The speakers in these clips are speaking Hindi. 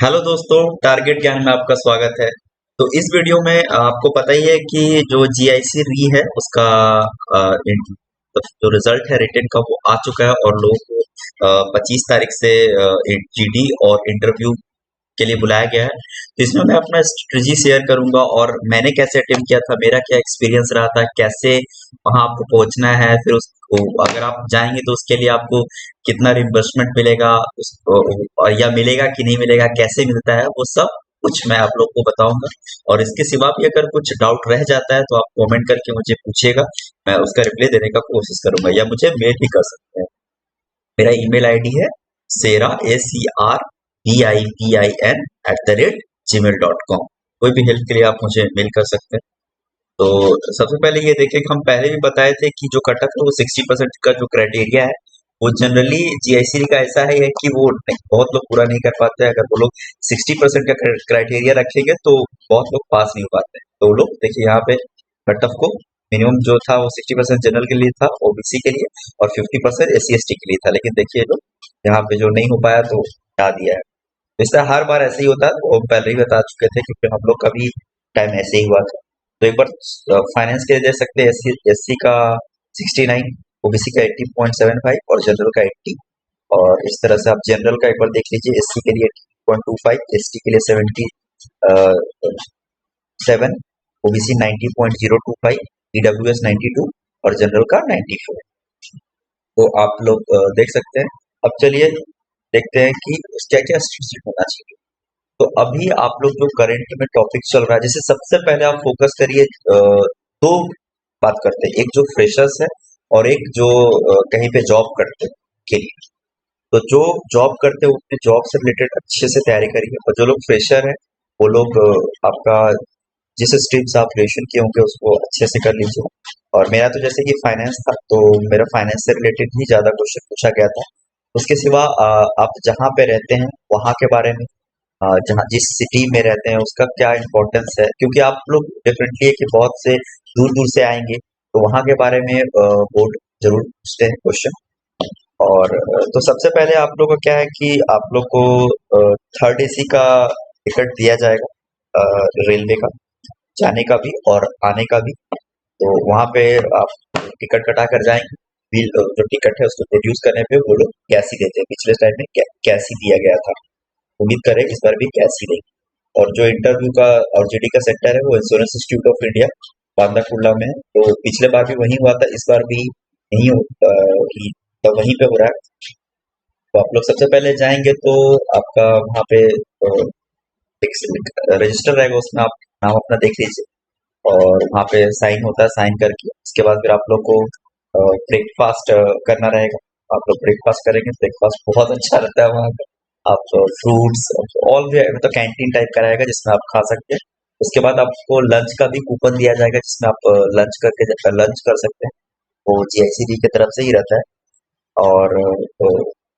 हेलो दोस्तों, टारगेट ज्ञान में आपका स्वागत है। तो इस वीडियो में आपको पता ही है कि जो जीआईसी री है उसका जो रिजल्ट है रिटन का वो आ चुका है और लोगों को 25 तारीख से जीडी और इंटरव्यू के लिए बुलाया गया है। तो इसमें मैं अपना स्ट्रेटजी शेयर करूंगा और मैंने कैसे अटेम्प्ट किया था, मेरा क्या एक्सपीरियंस रहा था, कैसे वहां आपको पहुंचना है, फिर उसको अगर आप जाएंगे तो उसके लिए आपको कितना रिम्बर्समेंट मिलेगा और या मिलेगा कि नहीं मिलेगा, कैसे मिलता है, वो सब कुछ मैं आप लोग को बताऊंगा। और इसके सिवा भी अगर कुछ डाउट रह जाता है तो आप कमेंट करके मुझे पूछिएगा, मैं उसका रिप्लाई देने का कोशिश करूंगा या मुझे मेल भी कर सकते हैं। मेरा ईमेल आईडी है सेरा SERBITIN@gmail.com। कोई भी हेल्प के लिए आप मुझे मेल कर सकते हैं। तो सबसे पहले ये देखें कि हम पहले भी बताए थे कि जो कट ऑफ है वो 60% का जो क्राइटेरिया है वो जनरली जीआईसी का ऐसा है कि वो बहुत लोग पूरा नहीं कर पाते हैं। अगर वो लोग 60% का क्राइटेरिया रखेंगे तो बहुत लोग पास नहीं हो पाते हैं। तो वो लोग देखिए यहाँ पे कट ऑफ को मिनिमम जो था वो 60% जनरल के लिए था, ओबीसी के लिए, और 50% SC ST के लिए था। लेकिन देखिए लोग यहाँ पे जो नहीं हो पाया तो हटा दिया है। इससे हर बार ऐसे ही होता है, वो पहले ही बता चुके थे क्योंकि हम लोग का भी टाइम ऐसे ही हुआ था। तो एक बार फाइनेंस के लिए दे सकते हैं, एससी का 69, ओबीसी का 80.75 और जनरल का 80। और इस तरह से आप जनरल का एक बार देख लीजिए, एससी के लिए 80.25, एसटी के लिए 77, ओबीसी 90.025, ईडब्ल्यूएस 92 और जनरल का 94। तो आप लोग देख सकते हैं। अब चलिए देखते हैं कि क्या क्या स्ट्रिक्ट होना चाहिए। तो अभी आप लोग जो करंट में टॉपिक चल रहा है, जैसे सबसे पहले आप फोकस करिए, दो बात करते हैं, एक जो फ्रेशर्स है और एक जो कहीं पे जॉब करते हैं के लिए। तो जो जॉब करते हैं अपने जॉब से रिलेटेड अच्छे से तैयारी करिए, और जो लोग फ्रेशर है वो लोग आपका जिस स्ट्रीम से आप ग्रेजुएशन किए होंगे उसको अच्छे से कर लीजिए। और मेरा तो जैसे कि फाइनेंस था तो मेरा फाइनेंस से रिलेटेड ही ज्यादा क्वेश्चन पूछा गया था। उसके सिवा आप जहाँ पे रहते हैं वहाँ के बारे में, जहाँ जिस सिटी में रहते हैं उसका क्या इम्पोर्टेंस है, क्योंकि आप लोग डेफिनेटली है कि बहुत से दूर दूर से आएंगे तो वहाँ के बारे में बोर्ड जरूर पूछते हैं क्वेश्चन। और तो सबसे पहले आप लोग को क्या है कि आप लोग को थर्ड एसी का टिकट दिया जाएगा, रेलवे का, जाने का भी और आने का भी। तो वहाँ पे आप टिकट कटा कर जाएंगे, जो टिकट है उसको प्रोड्यूस करने पे वो लोग कैश ही देते हैं। पिछले टाइम में कैश ही दिया गया था, उम्मीद करें इस बार भी कैश ही देंगे। और जो इंटरव्यू का और जीडी का सेक्टर है वो इंश्योरेंस इंस्टीट्यूट ऑफ इंडिया बांदाकुल्ला में है। तो पिछले बार भी वहीं हुआ था, इस बार भी यहीं तो वहीं पे हो रहा है। तो आप लोग सबसे पहले जाएंगे तो आपका वहाँ पे एक रजिस्टर रहेगा, उसमें आप नाम अपना देख लीजिए और वहाँ पे साइन होता है, साइन करके उसके बाद फिर आप लोग को ब्रेकफास्ट करना रहेगा। आप लोग ब्रेकफास्ट करेंगे, ब्रेकफास्ट बहुत अच्छा रहता है वहाँ का। आप फ्रूट्स ऑल भी मतलब कैंटीन टाइप का रहेगा जिसमें आप खा सकते हैं। उसके बाद आपको लंच का भी कूपन दिया जाएगा जिसमें आप लंच कर सकते हैं। वो जीआईसी की तरफ से ही रहता है। और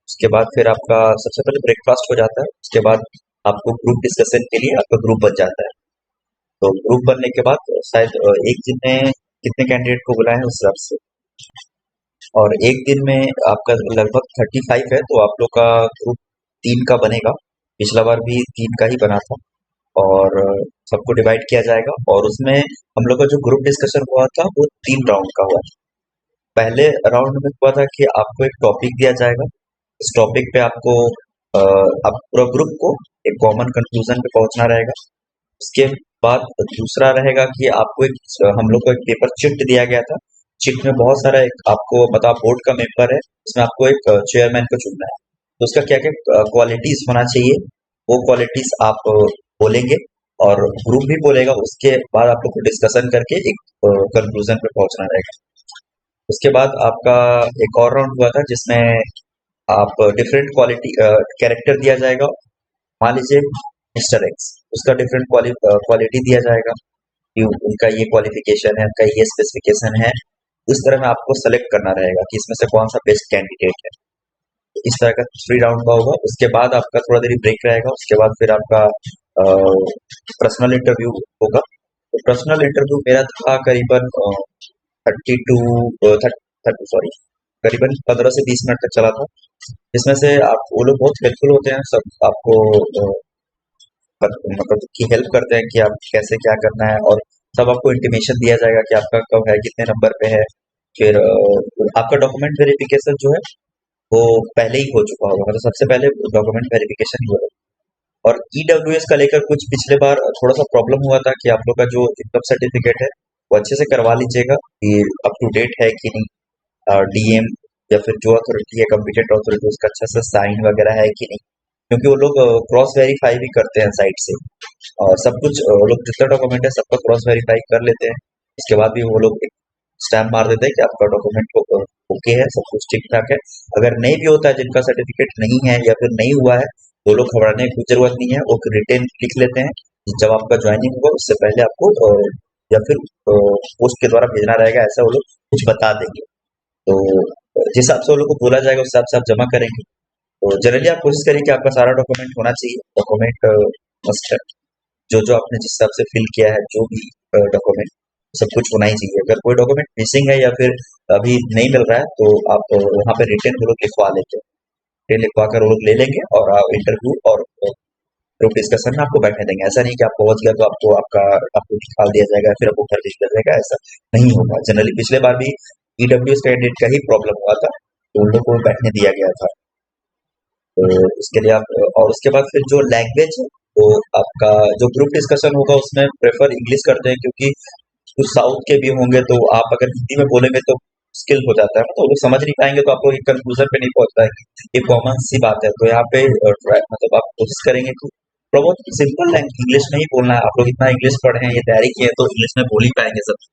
उसके बाद फिर आपका सबसे पहले ब्रेकफास्ट हो जाता है, उसके बाद आपको ग्रुप डिस्कशन के लिए आपका ग्रुप बन जाता है। तो ग्रुप बनने के बाद शायद एक दिन में कितने कैंडिडेट को बुलाए हैं उस हिसाब से, और एक दिन में आपका लगभग 35 है तो आप लोग का ग्रुप 3 का बनेगा। पिछला बार भी 3 का ही बना था। और सबको डिवाइड किया जाएगा और उसमें हम लोग का जो ग्रुप डिस्कशन हुआ था वो 3 राउंड का हुआ था। पहले राउंड में हुआ था कि आपको एक टॉपिक दिया जाएगा, इस टॉपिक पे आपको आप पूरा ग्रुप को एक कॉमन कंक्लूजन पे पहुंचना रहेगा। उसके बाद दूसरा रहेगा कि आपको एक हम लोग को एक पेपर चिट दिया गया था। चिट में बहुत सारा एक आपको मतलब बोर्ड का मेंबर है, उसमें आपको एक चेयरमैन को चुनना है। तो उसका क्या क्या क्वालिटीज होना चाहिए वो क्वालिटीज आप बोलेंगे और ग्रुप भी बोलेगा। उसके बाद आप लोग को डिस्कशन करके एक कंक्लूजन पे पहुंचना रहेगा। उसके बाद आपका एक और राउंड हुआ था जिसमें आप डिफरेंट क्वालिटी कैरेक्टर दिया जाएगा। मान लीजिए मिस्टर एक्स, उसका डिफरेंट क्वालिटी दिया जाएगा कि उनका ये क्वालिफिकेशन है, उनका ये स्पेसिफिकेशन है। इस तरह में आपको सेलेक्ट करना रहेगा कि इसमें से कौन सा बेस्ट कैंडिडेट है। तो इस तरह का 3 राउंड का होगा। उसके बाद आपका थोड़ा देरी ब्रेक रहेगा, उसके बाद फिर आपका पर्सनल इंटरव्यू होगा। तो पर्सनल इंटरव्यू मेरा था करीबन 30 सॉरी करीबन 15 से 20 मिनट तक चला था। इसमें से आप वो लोग बहुत हेल्पफुल होते हैं, सब आपको मतलब कि हेल्प करते हैं कि आप कैसे क्या करना है, और सब आपको इंटीमेशन दिया जाएगा कि आपका कब है, कितने नंबर पे है। फिर आपका डॉक्यूमेंट वेरिफिकेशन जो है वो पहले ही हो चुका होगा, मतलब सबसे पहले डॉक्यूमेंट वेरिफिकेशन ही होगा। और ईडब्ल्यूएस का लेकर कुछ पिछले बार थोड़ा सा प्रॉब्लम हुआ था कि आप लोग का जो इनकम सर्टिफिकेट है वो अच्छे से करवा लीजिएगा कि अप टू डेट है कि नहीं, डीएम या फिर जो अथॉरिटी है, कम्पिटेंट अथॉरिटी, उसका अच्छा से साइन वगैरह है कि नहीं, क्योंकि वो लोग क्रॉस वेरीफाई भी करते हैं साइट से, और सब कुछ वो लोग जितना डॉक्यूमेंट है सबका क्रॉस वेरीफाई कर लेते हैं। इसके बाद भी वो लोग एक स्टैम्प मार देते हैं कि आपका डॉक्यूमेंट ओके है, सब कुछ ठीक ठाक है। अगर नहीं भी होता है, जिनका सर्टिफिकेट नहीं है या फिर नहीं हुआ है, वो लोग घबराने की कोई जरूरत नहीं है, वो रिटेन लिख लेते हैं। जब आपका ज्वाइनिंग होगा उससे पहले आपको या फिर पोस्ट के द्वारा भेजना रहेगा, ऐसा वो लोग कुछ बता देंगे। तो जिस हिसाब से वो लोग को बोला जाएगा उस हिसाब से आप जमा करेंगे। तो जनरली आप कोशिश करिए कि आपका सारा डॉक्यूमेंट होना चाहिए, डॉक्यूमेंट मस्ट है। जो आपने जिस हिसाब से फिल किया है, जो भी डॉक्यूमेंट, सब कुछ होना ही चाहिए। अगर कोई डॉक्यूमेंट मिसिंग है या फिर अभी नहीं मिल रहा है, तो आप वहाँ पे रिटर्न वो लोग लिखवा लेते हैं। रिटर्न लिखवा कर वो लोग ले लेंगे और इंटरव्यू और ग्रुप डिस्कशन में आपको बैठने देंगे। ऐसा नहीं कि आप पहुंच गया तो आपको निकाल दिया जाएगा, फिर आपको घर भेज दिया जाएगा, ऐसा नहीं होगा। जनरली पिछले बार भी ईडब्ल्यूएस कैंडिडेट का ही प्रॉब्लम हुआ था, तो उन लोग को बैठने दिया गया था। तो इसके लिए आप, और उसके बाद फिर जो लैंग्वेज है, तो आपका जो ग्रुप डिस्कशन होगा उसमें प्रेफर इंग्लिश करते हैं, क्योंकि कुछ साउथ के भी होंगे, तो आप अगर हिंदी में बोलेंगे तो मुश्किल हो जाता है ना, तो वो लोग समझ नहीं पाएंगे, तो आप लोग एक कंक्लूजन पे नहीं पहुंच पाएंगे। ये कॉमन सी बात है। तो यहाँ पे मतलब आप कोशिश करेंगे कि थोड़ा बहुत सिंपल इंग्लिश में ही बोलना है। आप लोग इतना इंग्लिश पढ़े हैं, ये तैयारी किए हैं, तो इंग्लिश में बोल ही पाएंगे सब।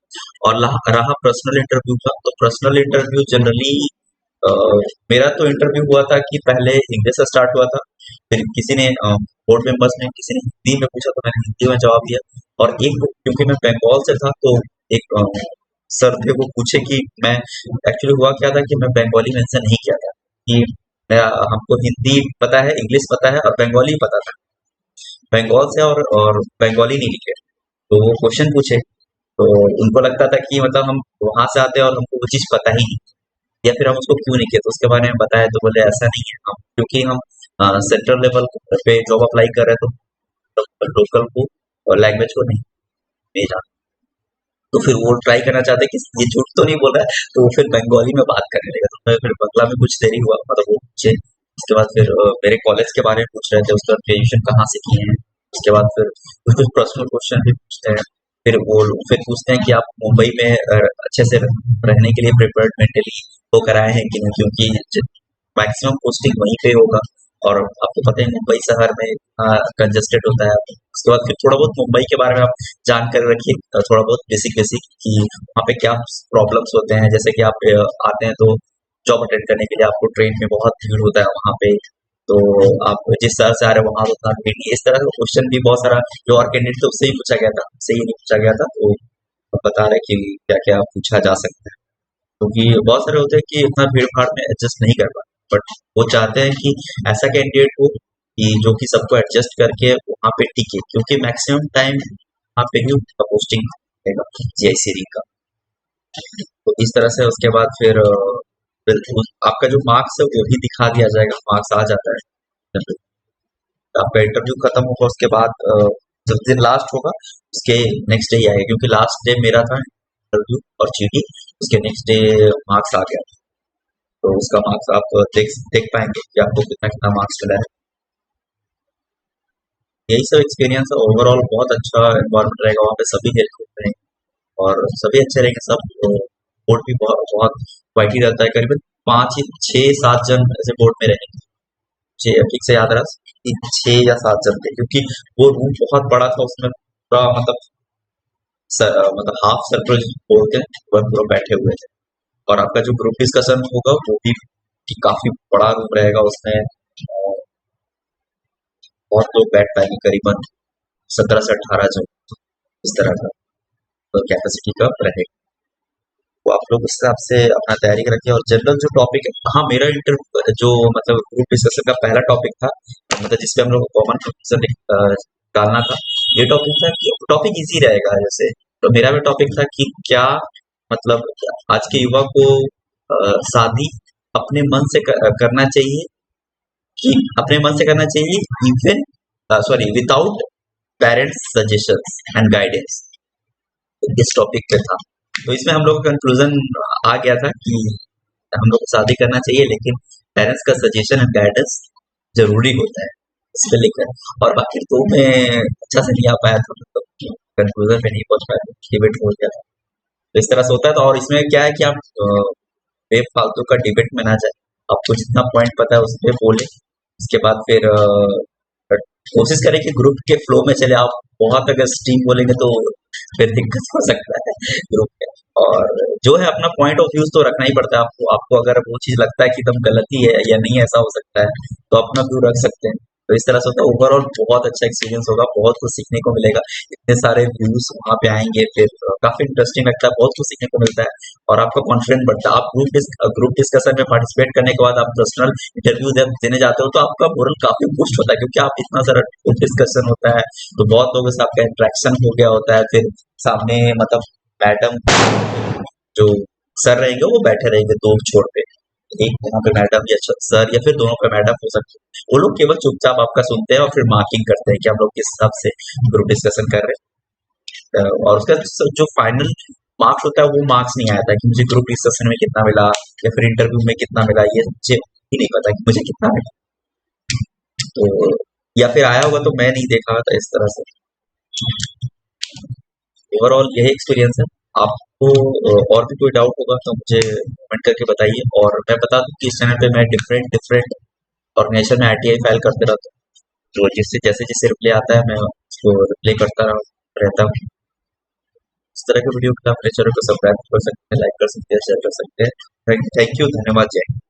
और रहा पर्सनल इंटरव्यू का, तो पर्सनल इंटरव्यू जनरली अ, मेरा तो इंटरव्यू हुआ था कि पहले इंग्लिश से स्टार्ट हुआ था, फिर किसी ने बोर्ड मेंबर्स में किसी ने हिंदी में पूछा तो मैंने हिंदी में जवाब दिया। और एक, क्योंकि मैं बंगाल से था, तो एक सर थे, वो पूछे कि मैं, एक्चुअली हुआ क्या था कि मैं बंगाली मेंशन नहीं किया था कि मैं, हमको हिंदी पता है, इंग्लिश पता है और बंगाली पता था, बंगाल से और बंगाली नहीं लिखे। तो वो क्वेश्चन पूछे, तो उनको लगता था कि मतलब हम वहां से आते हैं और हमको वो चीज पता ही नहीं, या फिर हम उसको क्यों नहीं किए। तो उसके बारे में बताया, तो बोले ऐसा नहीं है, हम क्योंकि हम सेंट्रल लेवल पे जॉब अप्लाई कर रहे हैं, तो लोकल को लैंग्वेज को नहीं जाना। तो फिर वो ट्राई करना चाहते कि ये झूठ तो नहीं बोल रहा है, तो वो फिर बंगाली में बात करने लगा। तो मैं फिर बंगला में कुछ देरी हुआ, मतलब वो पूछे। उसके बाद फिर मेरे कॉलेज के बारे में पूछ रहे थे, उसका ग्रेजुएशन कहाँ से किए हैं। उसके बाद फिर कुछ पर्सनल क्वेश्चन भी पूछते हैं। फिर पूछते हैं कि आप मुंबई में अच्छे से रहने के लिए प्रिपेयर्ड मेंटली हो कर आए हैं कि नहीं, क्योंकि मैक्सिमम पोस्टिंग वहीं पे होगा। और आपको पता है मुंबई शहर में कंजस्टेड होता है। उसके बाद फिर थोड़ा बहुत मुंबई के बारे में आप जानकारी रखिए, थोड़ा बहुत बेसिक बेसिक कि वहाँ पे क्या प्रॉब्लम्स होते हैं। जैसे कि आप आते हैं तो जॉब अटेंड करने के लिए आपको ट्रेन में बहुत भीड़ होता है वहाँ पे, तो आप जिस शहर से आ रहे हैं वहाँ उतना भीड़ नहीं है। इस तरह का क्वेश्चन भी बहुत सारा जो और कैंडिडेट थे उससे ही पूछा गया था, उससे ही नहीं पूछा गया था। तो आप बता रहे कि क्या क्या पूछा जा सकता है, क्योंकि बहुत सारे होते हैं कि इतना भीड़ भाड़ में एडजस्ट नहीं कर पाते, बट वो चाहते हैं कि ऐसा कैंडिडेट हो कि जो कि सबको एडजस्ट करके वहाँ पे टिके, क्योंकि मैक्सिमम टाइम वहाँ पे ही उनका पोस्टिंग रहेगा जीआईसी का। तो इस तरह से उसके बाद फिर आपका जो मार्क्स है वो भी दिखा दिया जाएगा, मार्क्स आ जाता है। आपका इंटरव्यू खत्म होगा उसके बाद जब दिन लास्ट होगा उसके नेक्स्ट डे आएगा, क्योंकि लास्ट डे मेरा था इंटरव्यू और जीडी, उसके नेक्स्ट डे मार्क्स आ गया। तो उसका मार्क्स आप देख पाएंगे कि आपको कितना कितना मार्क्स मिला है। यही सब एक्सपीरियंस है। ओवरऑल बहुत अच्छा एनवायरमेंट रहेगा वहाँ पे, सभी हेल्प करते हैं और सभी अच्छे रहेंगे। सब बोर्ड भी बहुत बहुत क्वालिटी रहता है। करीबन 5 6 7 जन ऐसे बोर्ड में रहेंगे। ठीक से याद रहा कि 6 या 7 जन थे, क्योंकि वो रूम बहुत बड़ा था, उसमें पूरा मतलब मतलब हाफ सर्कल बोर्ड के पूरा बैठे हुए थे। और आपका जो ग्रुप डिस्कशन होगा वो भी काफी बड़ा रूम रहेगा, उसमें बहुत लोग बैठ पाएंगे, करीबन 17 से 18 जन, इस तरह का तो कैपेसिटी का रहेगा। तो आप लोग उस हिसाब से अपना तैयारी रखिए। और जनरल जो टॉपिक है, हाँ मेरा इंटरव्यू जो मतलब ग्रुप डिस्कशन का पहला टॉपिक था, मतलब जिसपे हम लोग कॉमन कंक्लूजन डालना था, ये टॉपिक था कि टॉपिक इजी रहेगा। जैसे तो मेरा भी टॉपिक था कि क्या मतलब आज के युवा को शादी अपने मन से करना चाहिए, कि अपने मन से करना चाहिए even, sorry, without parents suggestions and guidance इस टॉपिक पे था। तो इसमें हम लोग का कंक्लूजन आ गया था कि हम लोग को शादी करना चाहिए, लेकिन पेरेंट्स का सजेशन एंड गाइडेंस जरूरी होता है इसको लेकर। और बाकी तो मैं अच्छा से नहीं आ पाया था, मतलब कंक्लूजन पे नहीं पहुंच पाया, डिबेट हो गया था। तो इस तरह से होता है। तो और इसमें क्या है कि आप बेफालतू का डिबेट में ना जाए, आपको जितना पॉइंट पता है उस पर बोले। उसके बाद फिर कोशिश करें कि ग्रुप के फ्लो में चले। आप बहुत अगर स्ट्रीम बोलेंगे तो फिर दिक्कत हो सकता है ग्रुप में। और जो है अपना पॉइंट ऑफ व्यू तो रखना ही पड़ता है आपको। आपको अगर वो चीज लगता है कि एकदम गलती है या नहीं ऐसा हो सकता है, तो अपना व्यू रख सकते हैं। तो इस तरह से होता है। ओवरऑल बहुत अच्छा एक्सपीरियंस होगा, बहुत कुछ सीखने को मिलेगा। इतने सारे व्यूज वहां पे आएंगे, फिर काफी इंटरेस्टिंग लगता है, बहुत कुछ सीखने को मिलता है और आपका कॉन्फिडेंस बढ़ता है। आप ग्रुप डिस्कशन में पार्टिसिपेट करने के बाद आप पर्सनल इंटरव्यू जब देने जाते हो तो आपका मोरल काफी बूस्ट होता है, क्योंकि आप इतना सारा ग्रुप डिस्कशन होता है तो बहुत लोगों से आपका इंटरेक्शन हो गया होता है। फिर सामने मतलब मैडम जो सर रहेंगे वो बैठे रहेंगे दो छोर पे, एक वहाँ पे मैडम या सर या फिर दोनों पे मैडम हो सकते हैं। वो लोग केवल चुपचाप आपका सुनते हैं और फिर मार्किंग करते हैं कि हम लोग किस हिसाब से ग्रुप डिस्कशन कर रहे हैं। और उसका जो फाइनल मार्क्स होता है वो मार्क्स नहीं आया था कि मुझे ग्रुप डिस्कशन में कितना मिला या फिर इंटरव्यू में कितना मिला, ये मुझे ही नहीं पता कि मुझे कितना मिला। तो या फिर आया होगा तो मैं नहीं देखा था इस तरह से। ओवरऑल यही एक्सपीरियंस है। आपको और भी कोई डाउट होगा तो मुझे कमेंट करके बताइए। और मैं बता दूं कि इस चैनल पे मैं डिफरेंट डिफरेंट ऑर्गेनाइजेशन में आरटीआई फाइल करते रहता हूँ, तो जिससे जैसे जैसे रिप्लाई आता है मैं उसको रिप्लाई करता रहता हूँ। इस तरह के वीडियो के लिए आप मेरे चैनल को सब्सक्राइब कर सकते हैं, लाइक कर सकते हैं, शेयर कर सकते हैं। थैंक यू, धन्यवाद, जय हिंद।